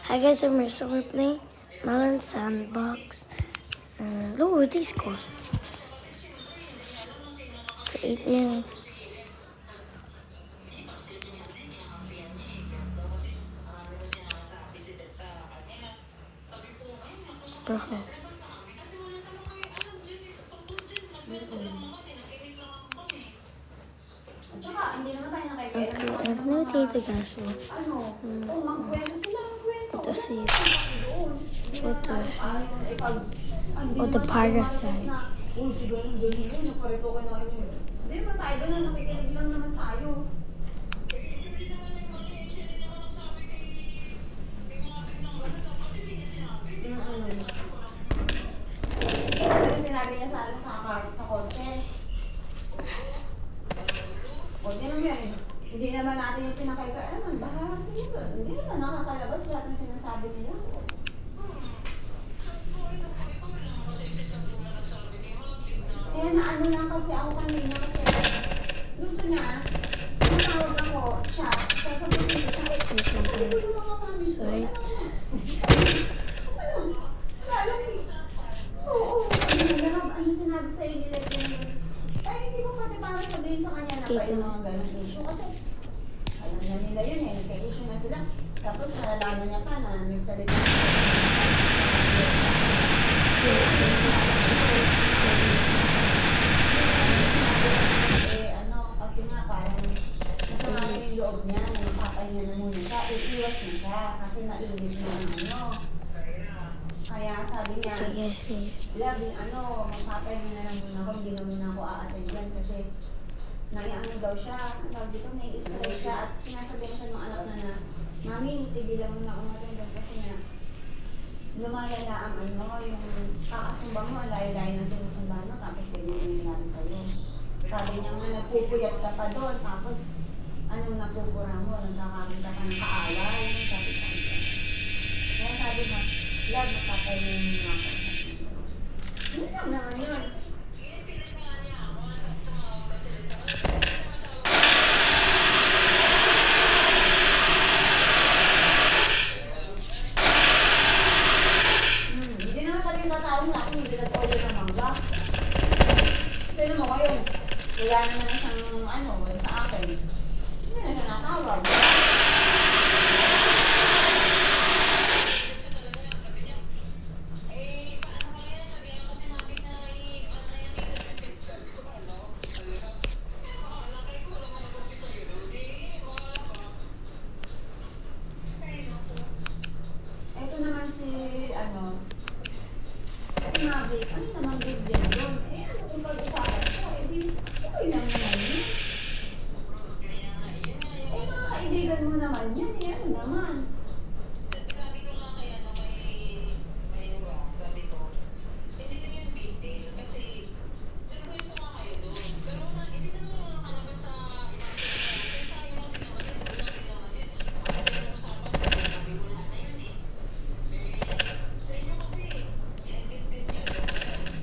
Hi guys, I'm here. So we're playing Melon Sandbox. Look, this score. Create new. Bro. Okay, I've no data guys. Ito si ito. The parasite. Hindi naman tayo ganun, nakikinig lang naman tayo. Ano sinabi niya sa akin sa kotse? Kotse naman yan eh. Hindi naman natin yung pinakaiba. Alam mo, bahala sa iyo doon. Hindi naman nakakalabas lahat ng sinasabi nila. Kaya na ano lang kasi ako kanina kasi gusto niya, matawag ako siya, sasabihin niya siya, Site. ano? Lalong, oo, ano sinabi sa iyo nila yun? Ay, hindi ko pati para sabihin sa kanya na kayo mga ganang issue kasi alam na nila yun eh, nagka-issue na sila. Tapos nalalaman niya pa na may salita. Kasi nga parang masama na yung loob niya, napapay niya na muna siya, iiwas na siya kasi mainit na Kaya sabi niya, Okay guys, love, magpapay niya na lang muna ako, hindi na muna ako a-attendan kasi naiano daw siya, dito may stress siya at sinasabihan siya ng anak na Mami, tigilan mo na ako matindang kasi na lumalala ang yung kakasumba mo, layo-layo na sinusumba mo, tapos ganyan ang nangyari sa'yo. Sabi niya nga, nagpupuyat ka pa doon, tapos anong napupura mo, nagkakakita ka ng kaalay, sabi ka. Kaya sabi mo, love, makapay mo yung mga ako. Hindi lang naman yun. Hindi naman pala yung tatawin na ako, hindi nag-order ng mangga. Pero mo ngayon, wala naman na siyang sa akin. Hindi na siya natawag. Ito naman si Mavic, ano naman bigyan doon? Ano kung pag-usapan ko, okay lang naman yun. Mga kaibigan mo naman yan, ano naman? Sabi ko nga kaya na may wrong, sabi ko, hindi na yun big deal kasi nagawin mo nga kayo doon. Pero hindi naman nakakalabas sa ibang sila. Kaya tayo lang din naman yun, ulang din naman yun. Kasi pinag-usapan ko, sabi mo lahat na yun eh. Sa inyo kasi, inintindin nyo.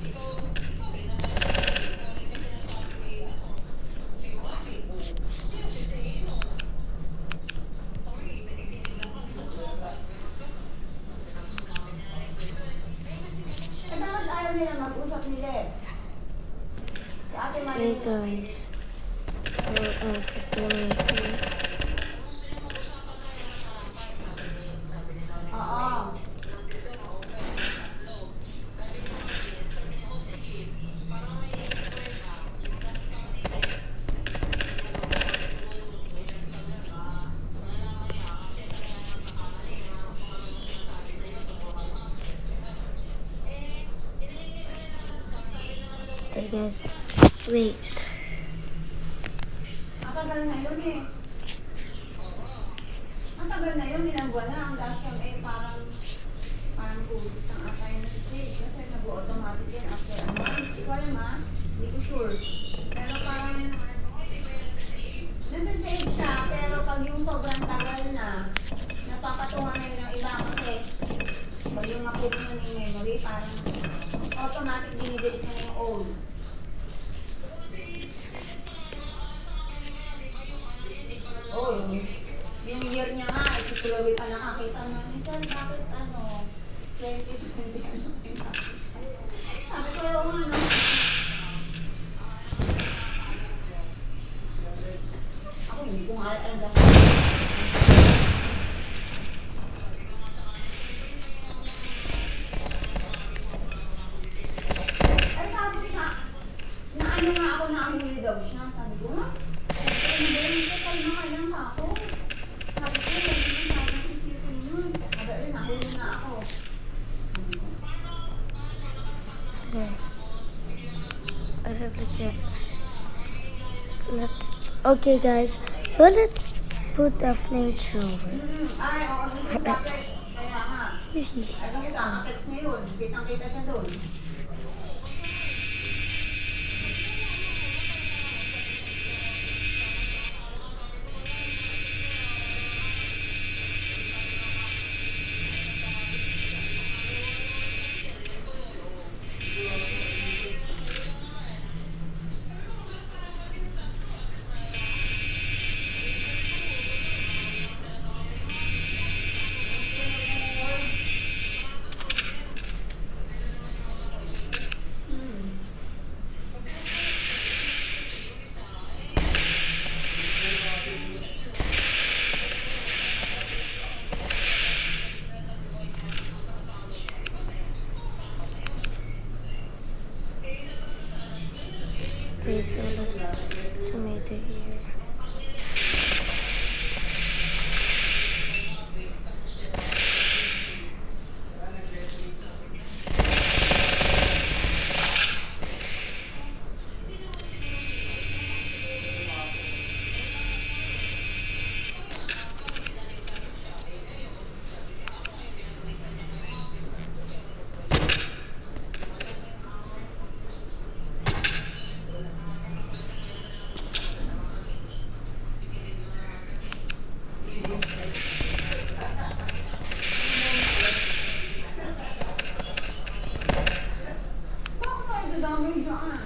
Ikaw rin naman, ikaw rin kasi nasabi ko kay Waki, sino si Sino? Kami, nagiging lang kami sa usapan. Tapos namin na kasi ganun siya. Eh bakit ayaw nila mag-usap nila eh? Si Ate okay Maris. guys. Oo. Okay guys, wait. Matagal na yun eh. Matagal na yun, ilang buwan na. Ang dashcam parang 2 weeks ng ata yung nag-save. Kasi nag-automatic yan after a month. Hindi ko alam ha. Hindi ko sure. Pero parang nasa-save siya. Pero pag yung sobrang tagal na, napapatungan na yun ng iba kasi pag yung mapupo na yung memory, parang automatic dinidelete niya na yung old. Oh, yung year niya nga, si Chloe pa nakakita nun, Isel, bakit 2020 ano pinapit? Sabi ko yung ako hindi ko nga alam dapat. Ay, tapos na ano nga ako nahuli daw siya. Sabi ko, ha? Sabi ko, kalma ka lang ako. Sabi ko, hindi ko sana isipin yun. Sabi ko, nahuli na ako. Okay. I said again. Okay, guys. So let's put the flamethrower. Ay, oo, Mrs. Bakit? Kaya nga. Ay, kasi kaka-text niya yun. Kitang-kita siya doon. Okay, so let's tomato here. Bakit tayo dadami dyan?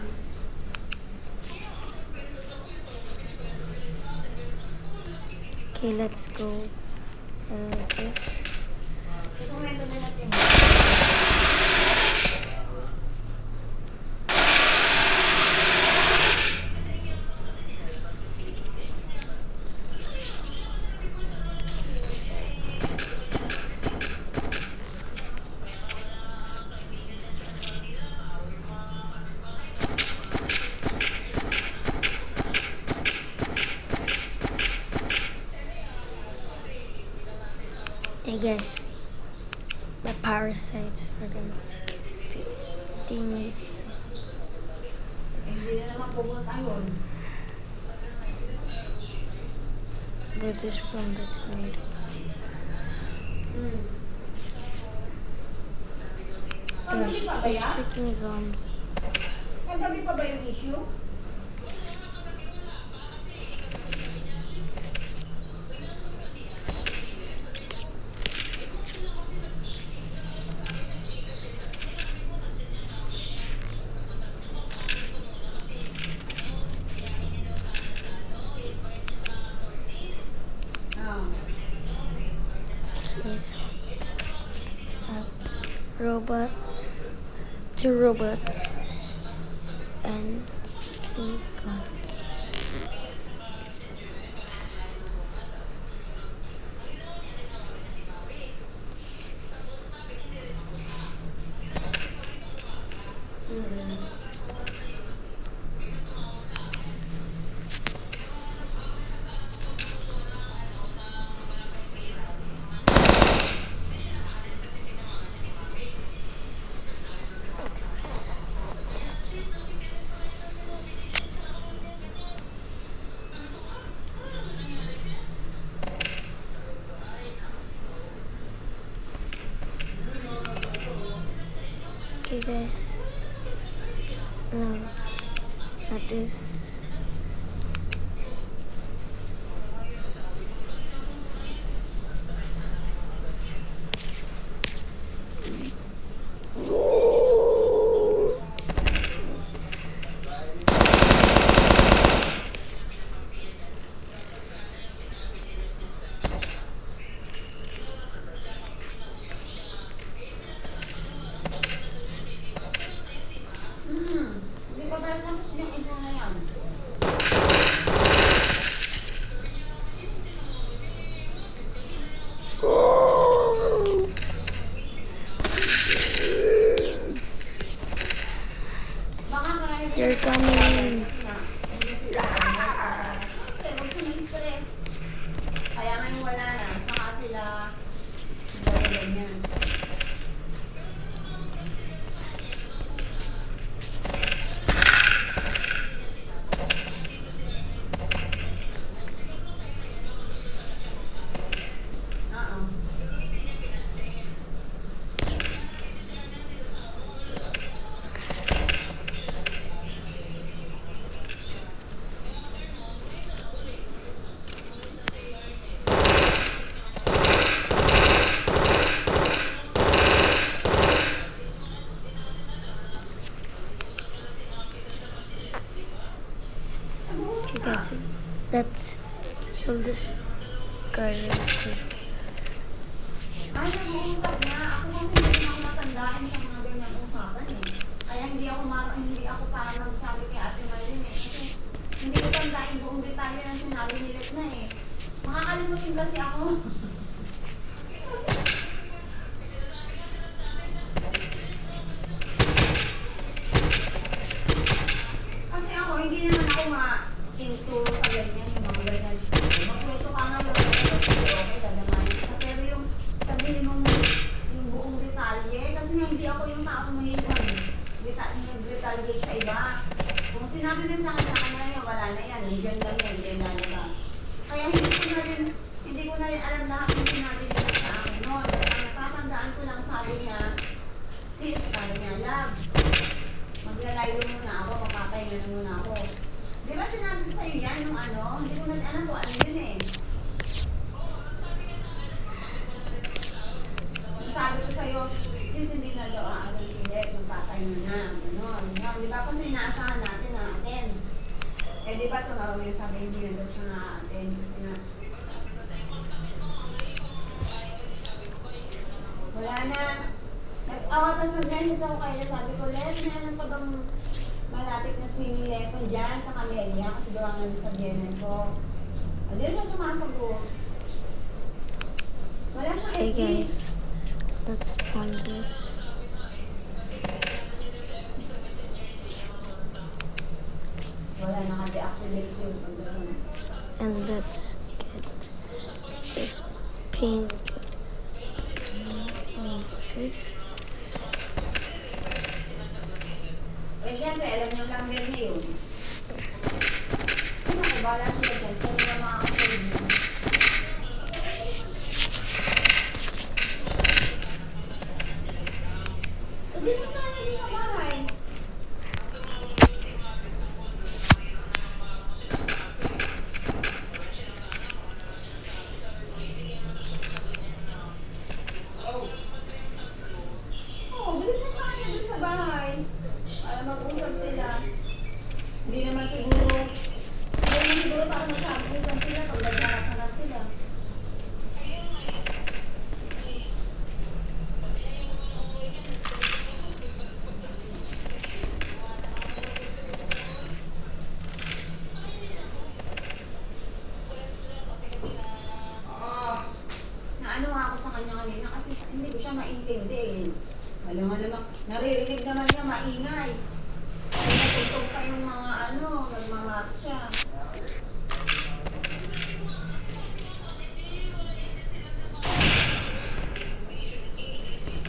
Okay, let's go. Okay. Ito nga ito na natin. Hey guys, the parasites are gonna things. Hindi na naman pupunta yun. But this one that's made. Kagabi There's pa ba this yan? freaking zombie. Kagabi pa ba yung issue? Is a robot, two robots, and two guns. Okay guys. No, not this. sila. Ganyan. Oo. Okay guys, that's all this garden. Ay, nag-uusap na. Ako kasi hindi na ako matandaan sa mga ganyang usapan eh. Kaya hindi ako para magsabi kay Ate Marlene eh. Kasi hindi ko tandaan buong detalye ng sinabi ni Let na eh. Makakalimutin kasi ako. Kasi ako, hindi naman ako into sa ganyan, yung mga ganyan. Magkwento ka ngayon, okay, dadamayin kita. Pero yung sabihin mong yung buong detalye, kasi nga hindi ako yung taong mahilig detalye sa iba. Kung sinabi mo sa akin na kanya, wala na yan, nandiyan lang yan, hindi lalabas. Kaya hindi ko na rin alam lahat ng sinabi nila sa akin noon. Basta natatandaan ko lang sabi niya, sis, sabi niya, love, maglalayo muna ako, mapapahinga na muna ako. Di ba sinabi ko sa'yo yan, nung ano? Hindi ko na alam kung ano yun eh. Sabi ko sa'yo, sis, hindi na daw aaral hindi, magpapahinga na, gano'n. Di ba kasi inaasahan natin na attend. Eh di ba tumawag yung sabi, hindi na daw siya na-attend kasi na. Wala na. Tapos nag-message ako kayo, sabi ko, Les, may alam pa bang malapit na swimming lesson dyan sa Camellia kasi gawa nga doon sa biyanan ko. O, di siya sumasagot. Wala siyang Okay FB. guys, let's spawn this. Wala naka-deactivate yun. And let's get this pink of this. Eh, syempre, alam niyo lang meron na yun. Ano ko, bala sila dyan. Saan nila makakasunod mo? Hindi mo na nila sa bahay. Oo, balik mo pa niya dun sa bahay. Para mag-usap sila. Hindi naman siguro para masabukan sila pag nagharap-harap sila. Oo. Naano nga ako sa kanya kanina kasi hindi ko siya maintindi eh. Alam nga naman, naririnig naman niya maingay. Ay, natutog pa yung mga nagmamarcha.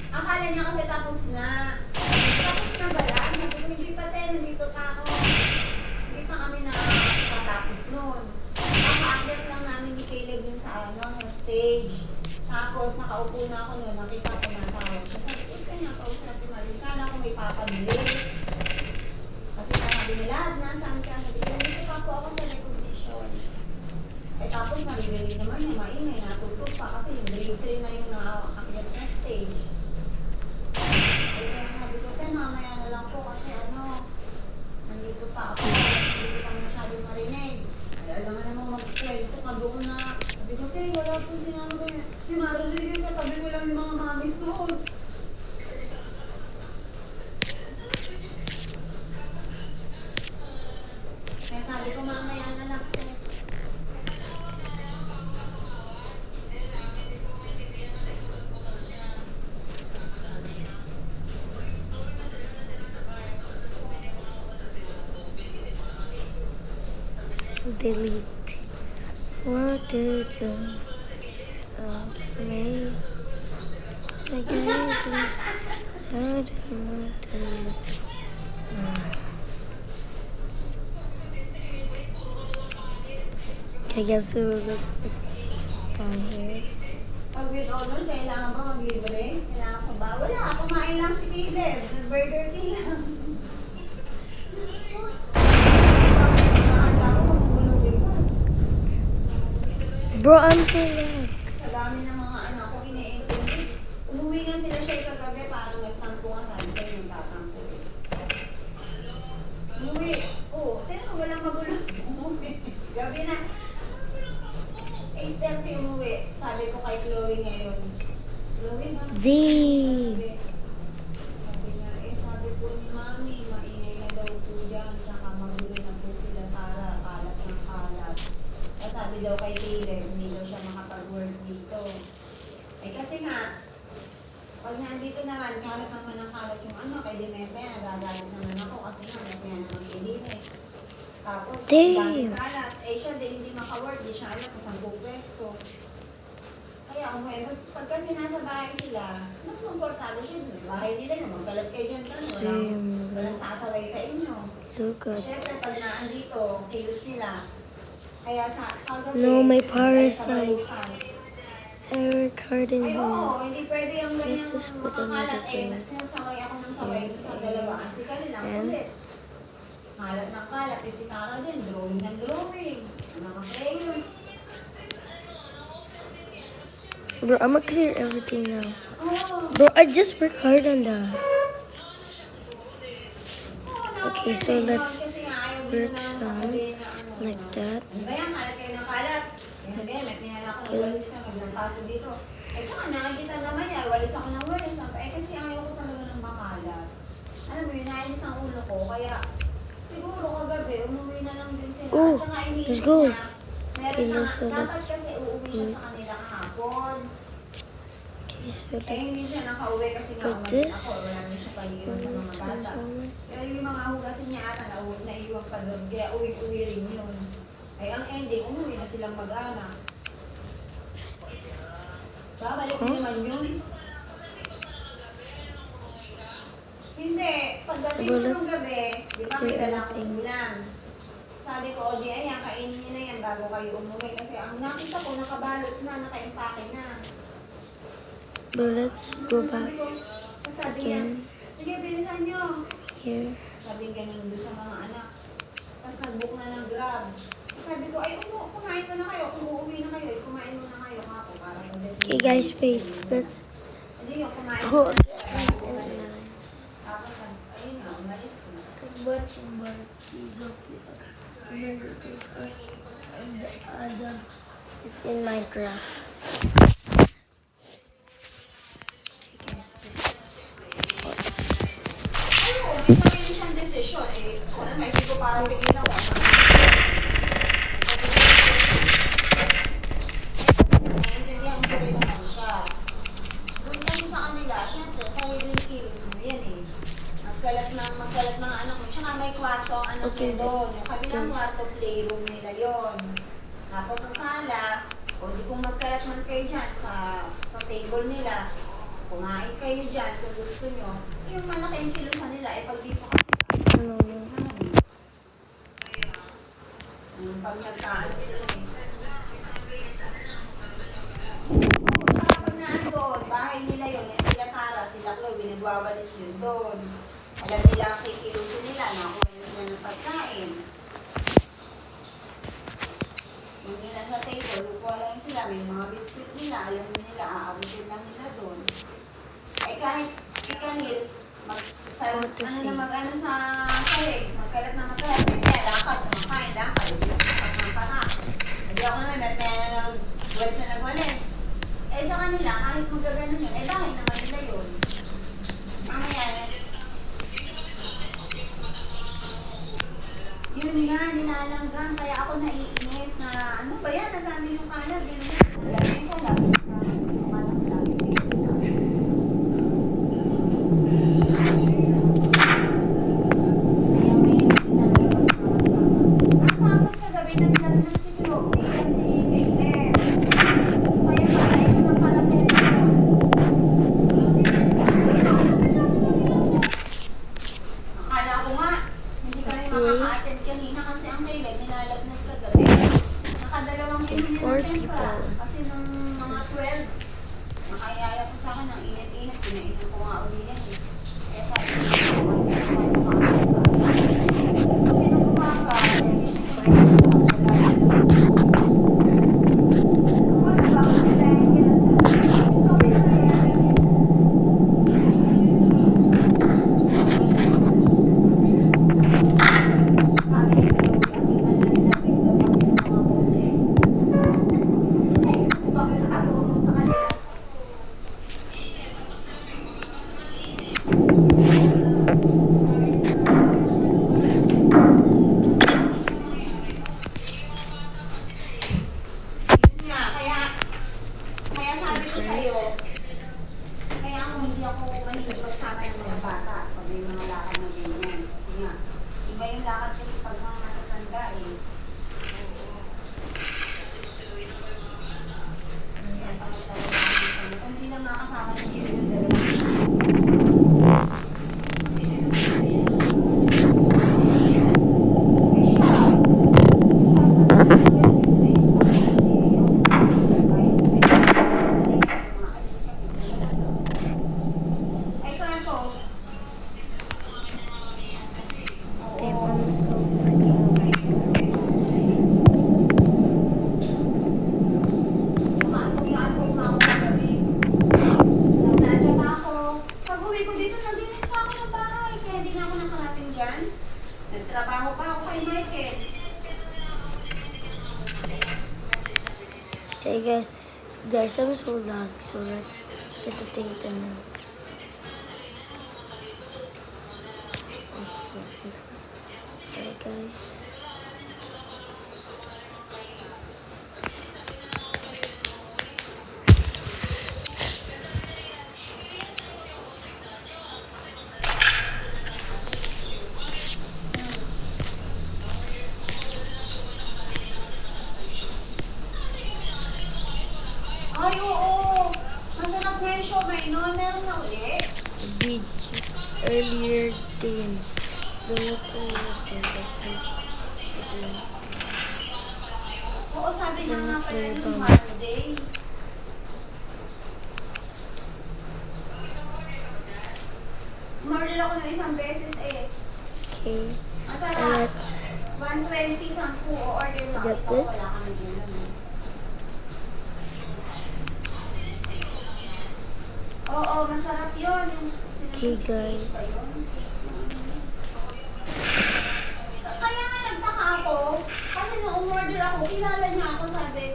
Akala niya kasi tapos na. Tapos na ba lang? Sabi ko, hindi pa tayo, nandito pa ako. Hindi pa kami nakatapos noon. Nakaakyat lang namin ni Caleb yun sa stage. Tapos nakaupo na ako noon, nakita ko na tawag. Sabi ko, kanya kausap natin Marilyn. Kala ko may papabili. Kasi sabi nila, nasaan ka? Sabi ko, nandito pa po ako sa recognition. Eh tapos naririnig naman yung maingay, natutog pa kasi yung grade 3 na yung nakaakyat sa stage. Eh sabi ko, mamaya na lang po kasi nandito pa ako. Hindi ka masyadong marinig. Ay, alam mo namang magkwento ka doon na. Sabi ko, wala po sinabi. Di maririnig ka, tabi ko lang yung mga mamis doon. Kaya sabi ko, mamaya na lang po. Delete. Where did the me. Kaya sulat from here. Pag with honor, kailangan ba mag-libre? Kailangan ko ba? Wala, kumain lang si Caleb. Nag-Burger King lang. Diyos ko. Nakakanda ko, mamumulugin pa. Bro, I'm so young. Sa dami ng mga anak ko, ine-intindi. Umuwi nga sila siya kagabi, parang nagtampo nga sabi sa yung tatampo. Umuwi. Oo, pero walang magulo. Umuwi. Gabi na. 8:30 umuwi. Sabi ko kay Chloe ngayon. Chloe, bakit? Di. Sabi niya, sabi po ni Mami, maingay na daw po dyan, tsaka magulo na po sila para kalat ng kalat. At sabi daw kay Taylor, hindi daw siya makapag-work dito. Eh kasi nga, pag nandito naman, kalat naman ng kalat yung ano, kay Demepe, nagagalit naman ako kasi nga, may kaya naman pilin eh. Tapos, Damn. ang daming kalat. Eh siya din hindi maka-work, di siya alam kung saan pupwesto. Kaya umuwi, mas pagka nasa bahay sila, mas komportable siya dun. Bahay nila yun, magkalat kayo dyan, walang sasaway sa inyo. Look at. Siyempre, pag naandito, kilos nila. Kaya sa kagabi, No, may ay, parasites. sa balutan. Eric Harden Ay, home. oo, hindi pwede yung ganyan Let's just put makakalat. another Eh, thing. sinasaway ako ng saway doon sa dalawa. Kasi kanila, And? ulit. Kalat ng kalat. Eh, si Cara din, drawing ng drawing. Mga crayons. Bro, I'm gonna clear everything now. Oo. Bro, I just worked hard on that. Oo, Okay, so nakakapit let's yun. Kasi nga, ayaw din work na some sasabihin na ano, like na, that. Ano ba yan? Kalat kayo ng kalat. Eh, hindi, may pinala ako ng walis ito. Maglampaso dito. Eh, tsaka nakikita naman yan. Walis ako ng walis. Eh, kasi ayaw ko talaga ng makalat. Alam mo yun, nainit ang ulo ko. Kaya, siguro kagabi, umuwi na lang din sila. Oh, At saka iniisip let's go. niya, meron Okay, na, so dapat let's kasi uuwi siya sa kanila kahapon. Okay, so Eh, hindi let's siya nakauwi kasi nga put umalis this ako. Wala naman siya pag-iwan sa mga bata. Pero yung mga hugasin niya ata naiwan pa doon. Kaya uwi-uwi rin yun. Ay, ang ending, umuwi na silang mag-anak. Babalik Huh? naman yun. Hindi. Pagdating Well, ko nung let's gabi, di ba may do dala akong everything. ulam. Sabi ko, o di ayan, kainin niyo na yan bago kayo umuwi. Kasi ang nakita ko, nakabalot na, nakaimpake na. Bro, let's go back Sabi niya, again sige, bilisan niyo. here. Sabi ganun doon sa mga anak. Tapos nag-book na ng Grab. Sabi ko, ay, kumain ko na kayo. Kung uuwi na kayo, kumain mo na kayo nga po. Para Okay, guys, wait. Let's Hindi yung kumain go ko. again. Tapos, ayun nga, umalis ko na. Watching my it's in Minecraft. Ayun, may sarili siyang desisyon. Eh, ako na, may ko para pigilan ko. Naiintindihan ko rin naman siya. Doon kasi sa kanila, syempre, sariling kilos mo yan eh. Magkalat mga anak mo. Tsaka may kwarto ang anak Okay, mo doon. Yung kabilang guys. kwarto, playroom nila yon. Tapos sa sala, o di kung magkalat man kayo dyan sa table nila, kumain kayo dyan kung gusto nyo. Yung malaki yung kilusan nila, eh pag dito kasi, No. pag nagkaan sila eh. Pag naandoon, bahay nila yun, yung sila Tara, sila Chloe, nagwawalis yun doon. Alam nila ang kikilusin nila, nakuha nyo sila ng pagkain. Hindi lang sa table, lukuha lang sila, may mga biscuit nila, alam nila, aabutin lang nila doon. Eh kahit si Kanil, mag-ano sa sahig, magkalat na magkalat, may kaya lakad, kumakain, lakad, lakad ng panak. Hindi ako naman, may nagwalis na nagwalis. Eh sa kanila, kahit magaganon yun, eh bahay naman nila yun. Mamaya, yun nga, nilalanggang, kaya ako naiinis na, ano ba yan, ang dami yung kalat, ganyan. Wala na isa lang. Tapos sa gabi, naglag na si Chloe at si Caleb. Kaya pagkain sa kanila. Yun nga, kaya sabi ko sa'yo, kaya ako hindi ako mahilig magsama ng mga bata pag may mga lakad na ganyan. Kasi nga, iba yung lakad kasi pag mga matatanda eh. Kaya pag talaga kami, kung hindi lang makasama ng gilid yung dalawa. Ay kaso, Okay, Mom, so freaking umaantong na ako kagabi. Nandiyan pa ako. Pag uwi ko dito, naglinis pa ako ng bahay. Kaya di na ako nakarating dyan. Nagtrabaho pa ako kay Michael. Okay, guys, I'm so lag, so let's get the data now. Okay, guys. Ay, oo. Masarap nga yung siomay noon. Meron na ulit. Did you earlier din? Luto din kasi. Oo, sabi niya nga pala Ano nung ba? Monday. Umorder ako ng isang beses eh. Okay, Masarap. let's 120 sampu o order na Get ito. Wala this? kami gulay. Oo, masarap yun. Yung Okay, sinabi si guys. Kate pa yun. Kaya nga nagtaka ako, kasi nung umorder ako, kilala niya ako, sabi,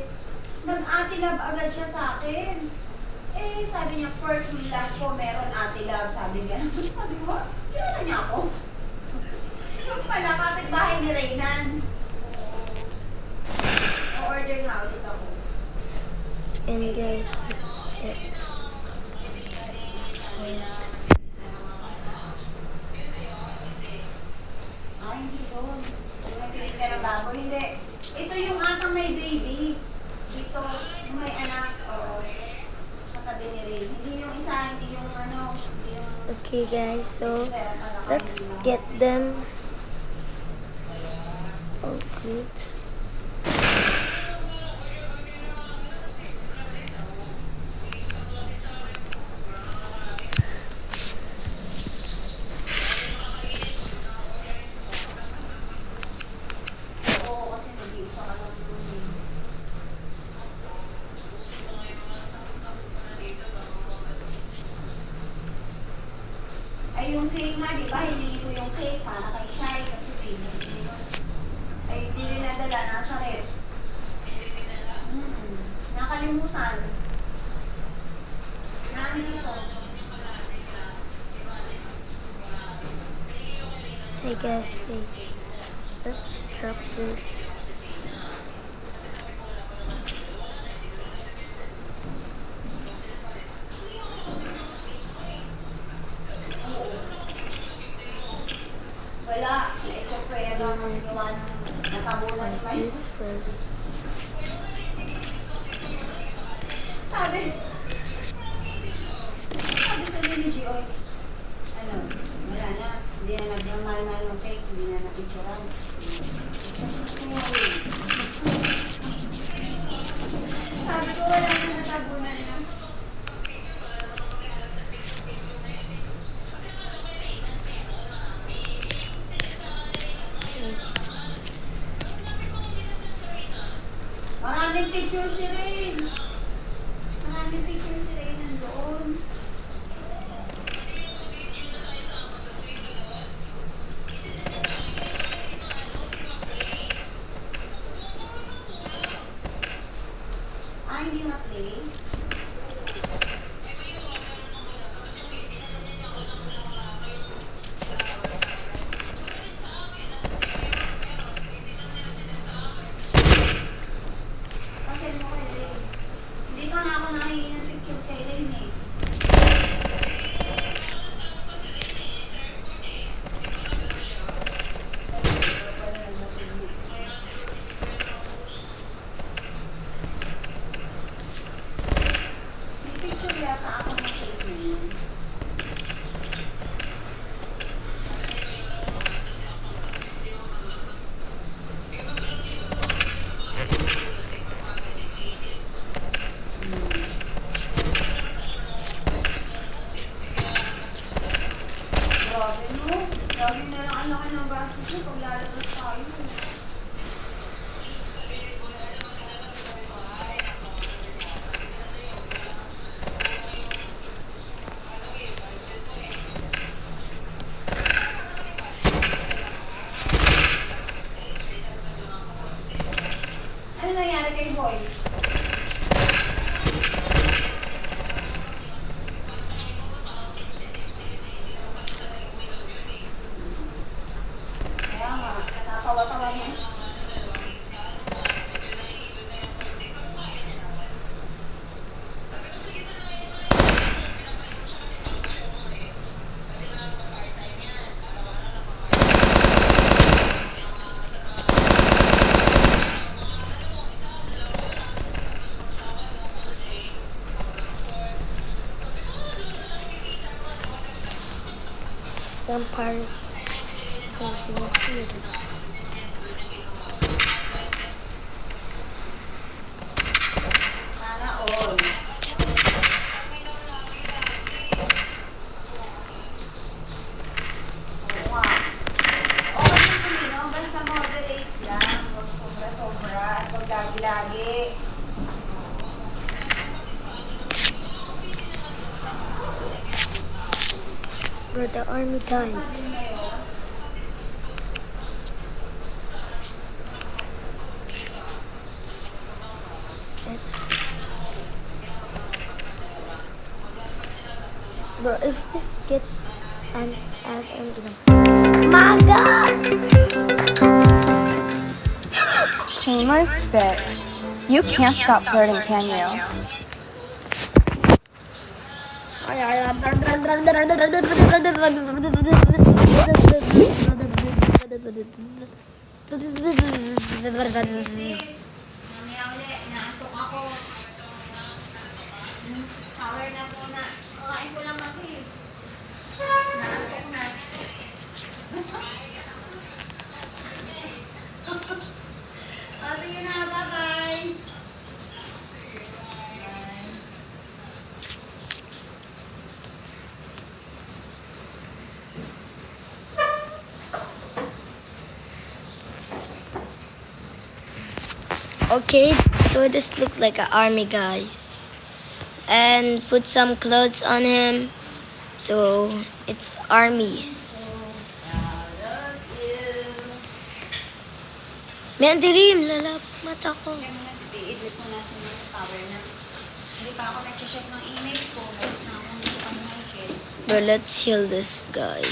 nag-atilab agad siya sa akin. Eh, sabi niya, pork lang ko, meron atilab, sabi niya. Sabi ko, kilala niya ako. Yung pala, kapitbahay ni Reynan. O-order nga ulit ako. and guys, let's get Ah, hindi doon. Yung nagtitin ka ng baboy, hindi. Ito yung atang may baby. Dito, yung may anak. Oo. Katabi ni Ray. Hindi yung isa, hindi yung ano, hindi yung... Okay, guys, so Sarap pala let's kanina. get them. Oh, good. Oo, kasi nag-iisa ka lang doon. Ay, yung cake nga, di ba? Hiningi ko yung cake para kay Shai kasi favorite niya yun. Ay, hindi rin nadala. Nasa rep. Nakalimutan. Nani ito? Hey guys, wait. Let's drop this. Wala. Ito pwera mas gawa ng natabunan Like pa this first. Sabi ko ni Gio, ano, wala na. Hindi na nagmamahal ng cake, hindi na napicturan. Sabi ko wala na natabunan na. Maraming picture si Rain. Maraming picture si Rain nandoon. Ah, hindi ma-play? picture yata ako ng face na yun. Grabe no? Grabe na lang ang laki ng gastos mo pag lalabas tayo. Ano nangyari kay Boy? Kaya nga, natawa-tawa niya. Some parts doesn't feel. Sana all. Oo nga. Okay lang kuminom, basta moderate lang. Huwag sobra-sobra at huwag lagi-lagi. But the army died. Sabi niyo yun. That's... Bro, if this get and I'm gonna. My God! Shameless bitch. You can't stop flirting, can you? Sis, mamaya uli, naantok ako. Power na muna. Kakain ko lang kasi. Naantok na. Sige na, bye-bye. Okay, so this look like an army, guys. And put some clothes on him. So it's armies. I love you. May andirim, lalap mata ko. Kaya muna, titiidlit mo na sa mga power na. Hindi pa ako nag-check ng email ko. Meron na akong hindi pa nakikit. But let's heal this guy.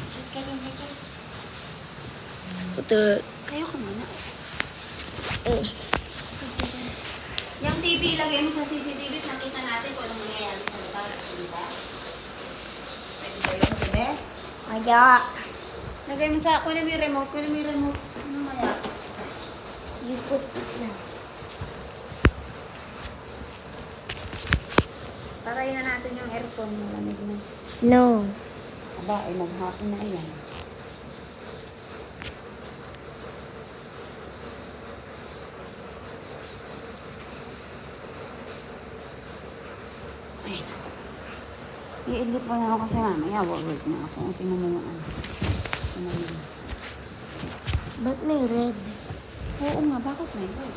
Sit ka din dito. What the? Kayo ka muna. Oh. Yung TV, ilagay mo sa CCTV at nakita natin kung anong nangyayari sa lugar. Diba? Pwede ba yun, bebe? Maya. Lagay mo sa, kunin mo yung remote, kunin mo yung remote. Ano maya? You put it na. Patayin na natin yung aircon, malamig na. No. Aba, ay maghapon na yan. Ay, i-edit pa na ako kasi mamaya, work na ako. Tingnan mo yung ano. Tingnan mo. Ba't may red? Oo nga, bakit may red?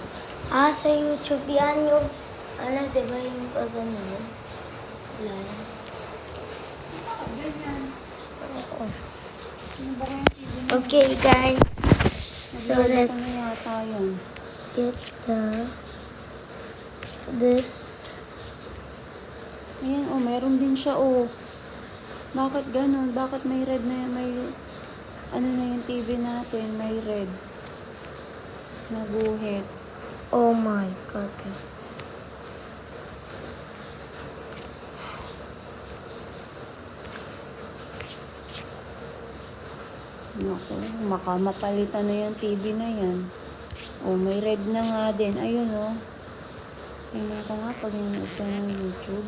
Ah, sa YouTube yan yung, ano, diba yung pag ano yun? Wala yan. Bakit ganyan? Oo. Ano ba yung TV mo? Okay, guys. So Nagluluto na let's yata yun. get this. Ayan, oh, meron din siya, oh. Bakit ganun? Bakit may red na may ano na yung TV natin, may red na guhit. Oh my God. Naku, makamapalitan na yung TV na yan. Oh, may red na nga din. Ayun, oh. Hindi ko nga pag nanonood ka ng YouTube.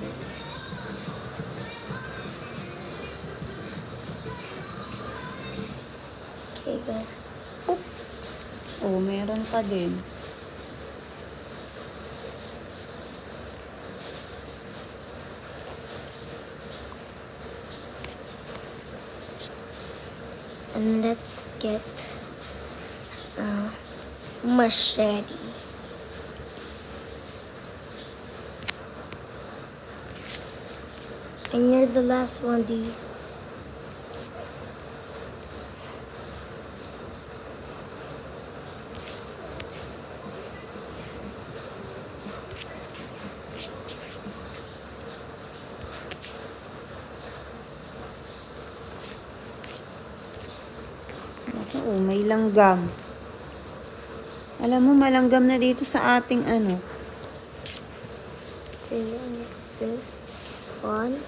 Okay, guys. Oh, meron pa din. And let's get a machete. And you're the last one, dude. Oo, may langgam. Alam mo, malanggam na dito sa ating ano. So you want this one.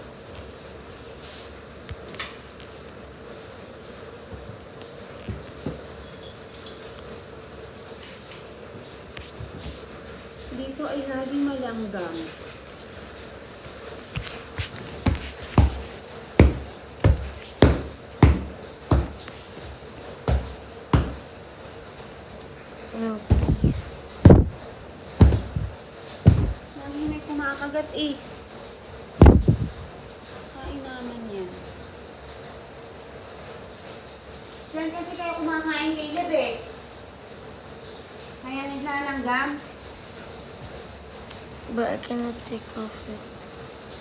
Dito ay laging malanggam. No, please. Lagi may kumakagat eh. Kain naman yan. Diyan kasi kayo kumakain kay Gabi. Kaya naglalanggam. But I cannot take off it.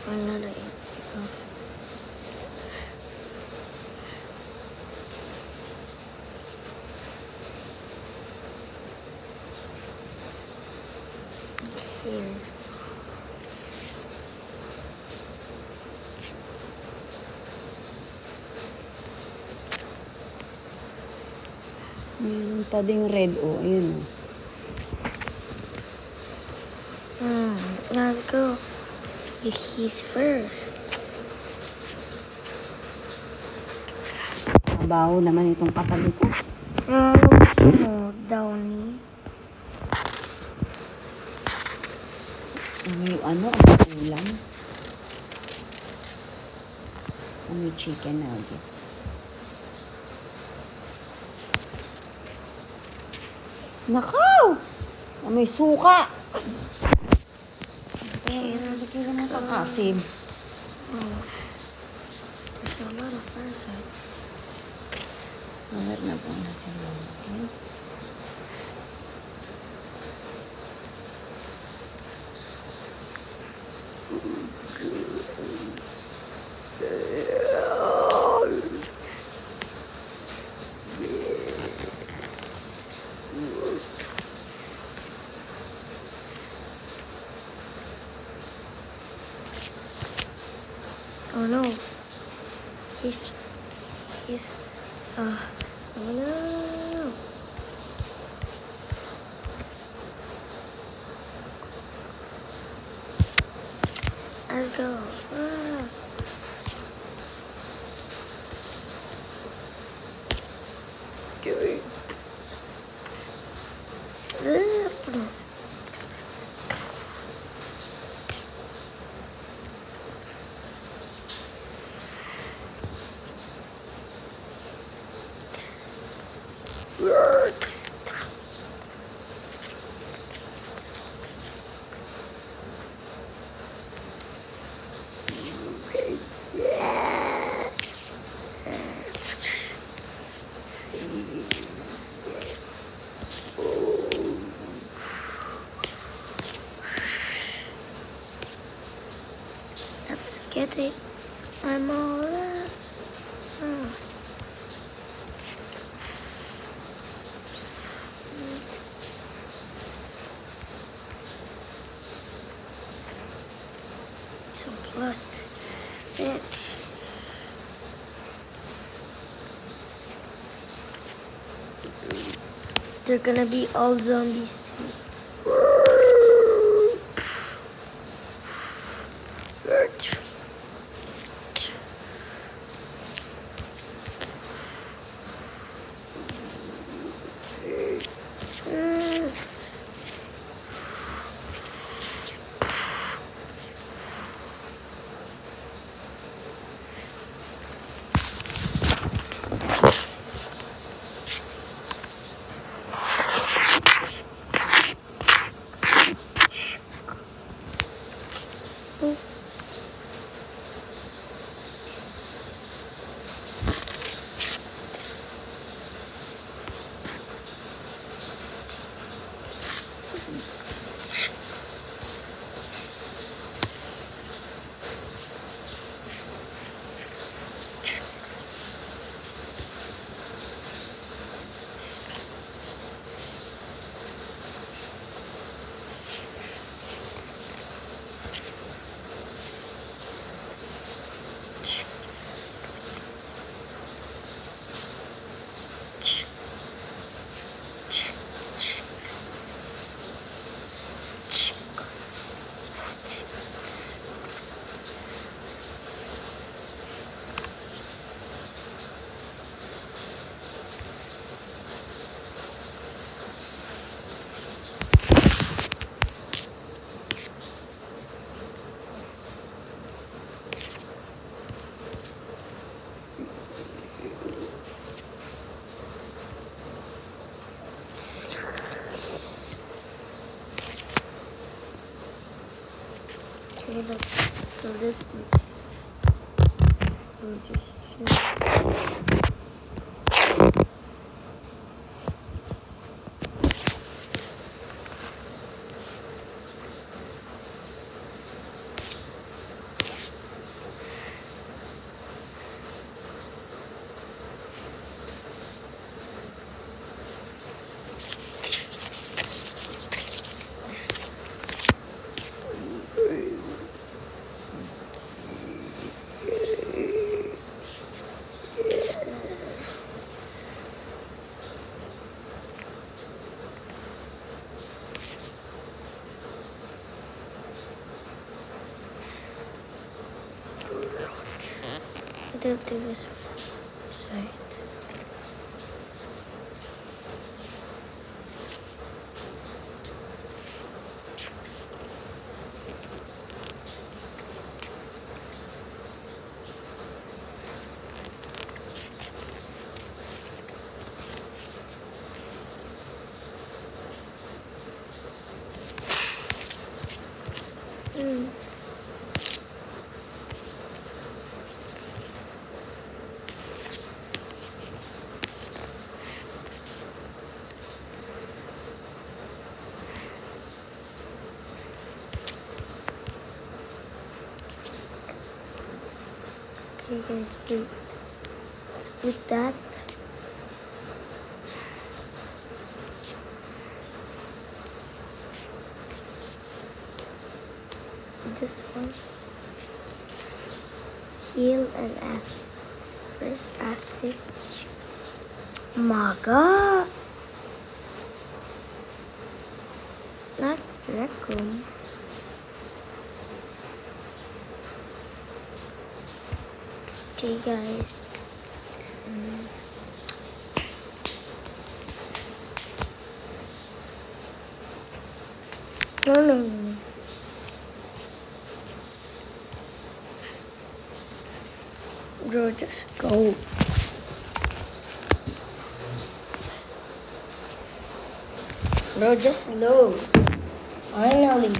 I'm not let you take off. Here. Meron pa ding red oh. Ayun oh. Let's go. He's first. Mabaho naman itong katabi ko. Gusto mo, Downy? May ano, ang ulam. May chicken nuggets. Nakaw! May suka! Hindi mo pang-asim. There's a lot of parasite. Meron na po na sila. Okay? Oh no. He's, oh no. Let's go. Ah. Let's get it. I'm all up. Oh. Some blood. Bitch. They're gonna be all zombies too. Okay, let's do this. We'll just I don't think it's right. Okay guys, wait. Let's put that. This one. Heal and acid. First acid. Maga. Not raccoon. Okay guys. No. Bro, just go. Bro, just load. Finally.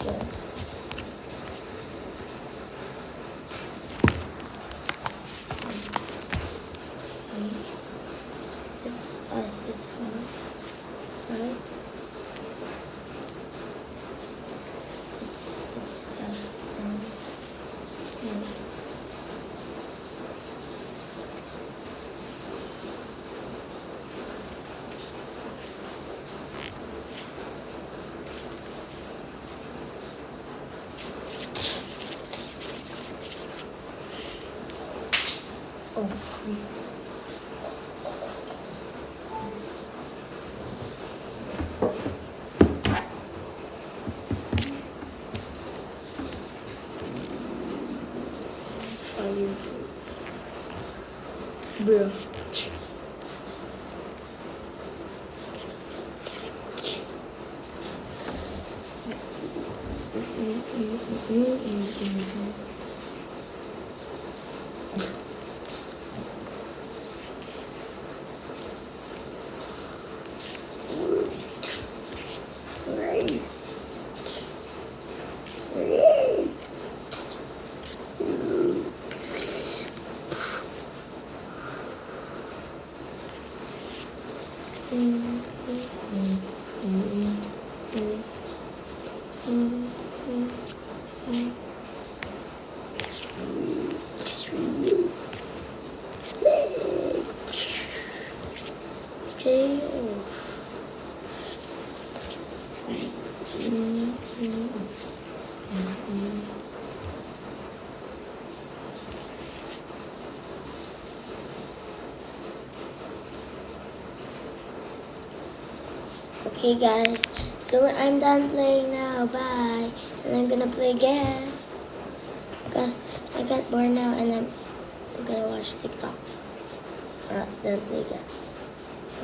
Yes. Okay. It's acid, right? It's acid here. Oh, please. Fireproof. Bro. Right. Okay. Okay guys, so I'm done playing now, bye. And I'm gonna play again. Because I got bored now and I'm gonna watch TikTok. Alright, then play again.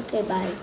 Okay, bye.